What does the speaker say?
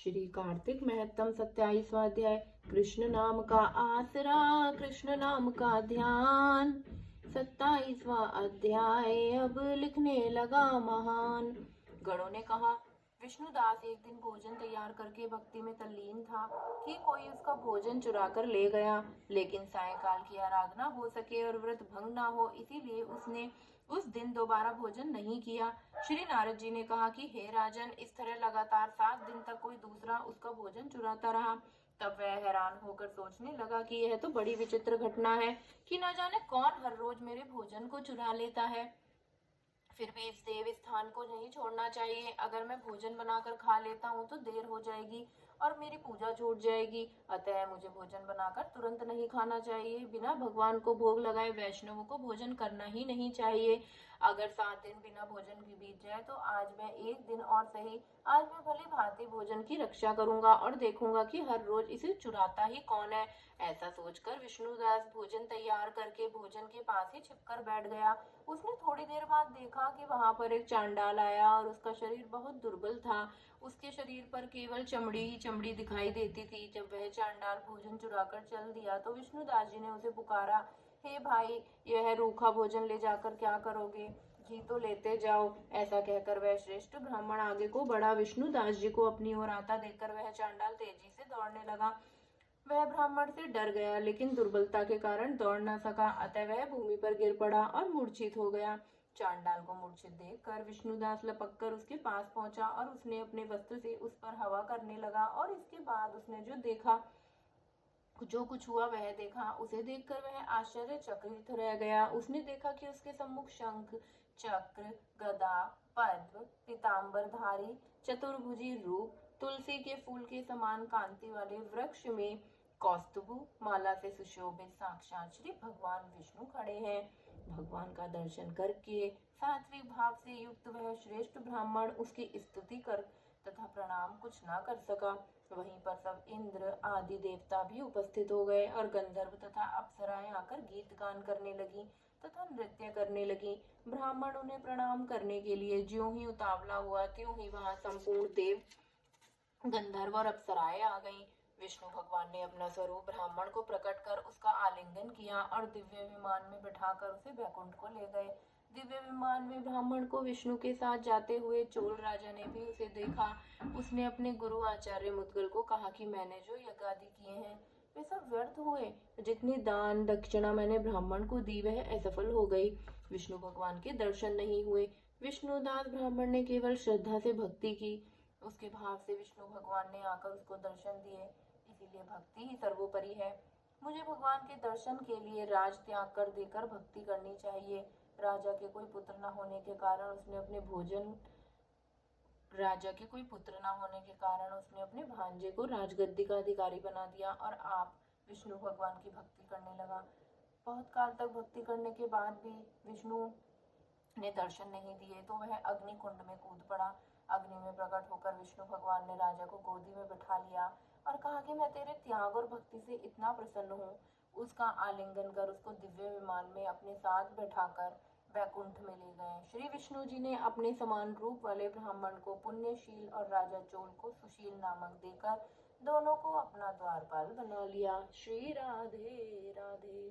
श्री कार्तिक महत्तम 27वां अध्याय। कृष्ण नाम का आसरा, कृष्ण नाम का ध्यान। 27वां अध्याय अब लिखने लगा महान। गणों ने कहा, विष्णुदास एक दिन भोजन तैयार करके भक्ति में तल्लीन था कि कोई उसका भोजन चुरा कर ले गया, लेकिन सायंकाल की आराधना हो सके और व्रत भंग ना हो, इसीलिए उसने उस दिन दोबारा भोजन नहीं किया। श्री नारद जी ने कहा कि हे राजन, इस तरह लगातार 7 दिन तक कोई दूसरा उसका भोजन चुराता रहा। तब वह हैरान होकर सोचने लगा कि यह तो बड़ी विचित्र घटना है कि न जाने कौन हर रोज मेरे भोजन को चुरा लेता है। फिर भी इस देव स्थान को नहीं छोड़ना चाहिए। अगर मैं भोजन बनाकर खा लेता हूँ तो देर हो जाएगी और मेरी पूजा छूट जाएगी। अतः मुझे भोजन बनाकर तुरंत नहीं खाना चाहिए। बिना भगवान को भोग लगाए वैष्णवों को भोजन करना ही नहीं चाहिए। अगर 7 दिन बिना भोजन के बीत जाए तो आज मैं एक दिन और सही, आज मैं भली भांति भोजन की रक्षा करूंगा और देखूंगा कि हर रोज इसे चुराता ही कौन है। ऐसा सोचकर विष्णुदास भोजन तैयार करके भोजन के पास ही छिपकर बैठ गया। उसने थोड़ी देर बाद देखा कि वहां पर एक चांडाल आया और उसका शरीर बहुत दुर्बल था। उसके शरीर पर केवल चमड़ी ही चमड़ी दिखाई देती थी। जब वह चांडाल भोजन चुराकर चल दिया तो विष्णुदास जी ने उसे पुकारा, हे भाई, यह रूखा भोजन ले जाकर क्या करोगे? जी तो लेते जाओ। ऐसा कहकर वह श्रेष्ठ ब्राह्मण आगे को बढ़ा। विष्णुदास जी को अपनी ओर आता देखकर वह चांडाल तेजी से दौड़ने लगा। वह ब्राह्मण से डर गया, लेकिन दुर्बलता के कारण दौड़ न सका। अतः वह भूमि पर गिर पड़ा और मूर्छित हो गया। चांडाल को मूर्छित देखकर विष्णुदास लपक कर उसके पास पहुंचा और उसने अपने वस्त्र से उस पर हवा करने लगा। और इसके बाद उसने जो कुछ हुआ वह देखा। उसे देखकर वह आश्चर्यचकित रह गया। उसने देखा कि उसके सम्मुख शंख, चक्र, गदा, पद्म, पीतांबरधारी, चतुर्भुजी रूप, तुलसी के फूल के समान कांति वाले वृक्ष में कौस्तुभ माला से सुशोभित साक्षात श्री भगवान विष्णु खड़े हैं। भगवान का दर्शन करके सात्विक भाव से युक्त वह श्रेष्ठ ब्राह्मण उसकी स्तुति कर तथा प्रणाम कुछ न कर सका। वहीं पर सब इंद्र आदि देवता भी उपस्थित हो गए और गंधर्व तथा अप्सराएं आकर गीत गान करने लगी तथा नृत्य करने लगी। ब्राह्मण उन्हें प्रणाम करने के लिए ज्यों ही उतावला हुआ, त्यों ही वहां संपूर्ण देव, गंधर्व और अप्सराएं आ गईं। विष्णु भगवान ने अपना स्वरूप ब्राह्मण को प्रकट कर उसका आलिंगन किया और दिव्य विमान में बिठाकर उसे वैकुंठ को ले गए। दिव्य विमान में ब्राह्मण को विष्णु के साथ जाते हुए चोल राजा ने भी उसे देखा। उसने अपने गुरु आचार्य मुद्गल को कहा कि मैंने जो यज्ञ आदि किए हैं वे सब व्यर्थ हुए। जितनी दान दक्षिणा मैंने ब्राह्मण को दी वह असफल हो गई। विष्णु भगवान के दर्शन नहीं हुए। विष्णुदास ब्राह्मण ने केवल श्रद्धा से भक्ति की। उसके भाव से विष्णु भगवान ने आकर उसको दर्शन दिए। इसीलिए भक्ति ही सर्वोपरि है। मुझे भगवान के दर्शन के लिए राज त्याग कर देकर भक्ति करनी चाहिए। राजा के कोई पुत्र न होने के कारण उसने अपने भांजे को राजगद्दी का अधिकारी बना दिया और आप विष्णु भगवान की भक्ति करने लगा। बहुत काल तक भक्ति करने के बाद भी विष्णु ने दर्शन नहीं दिए तो वह अग्नि कुंड में कूद पड़ा। अग्नि में प्रकट होकर विष्णु भगवान ने राजा को गोदी में बिठा लिया और कहा कि मैं तेरे त्याग और भक्ति से इतना प्रसन्न हूँ। उसका आलिंगन कर उसको दिव्य विमान में अपने साथ बैठाकर वैकुंठ में ले गए। श्री विष्णु जी ने अपने समान रूप वाले ब्राह्मण को पुण्यशील और राजा चोल को सुशील नामक देकर दोनों को अपना द्वारपाल बना लिया। श्री राधे राधे।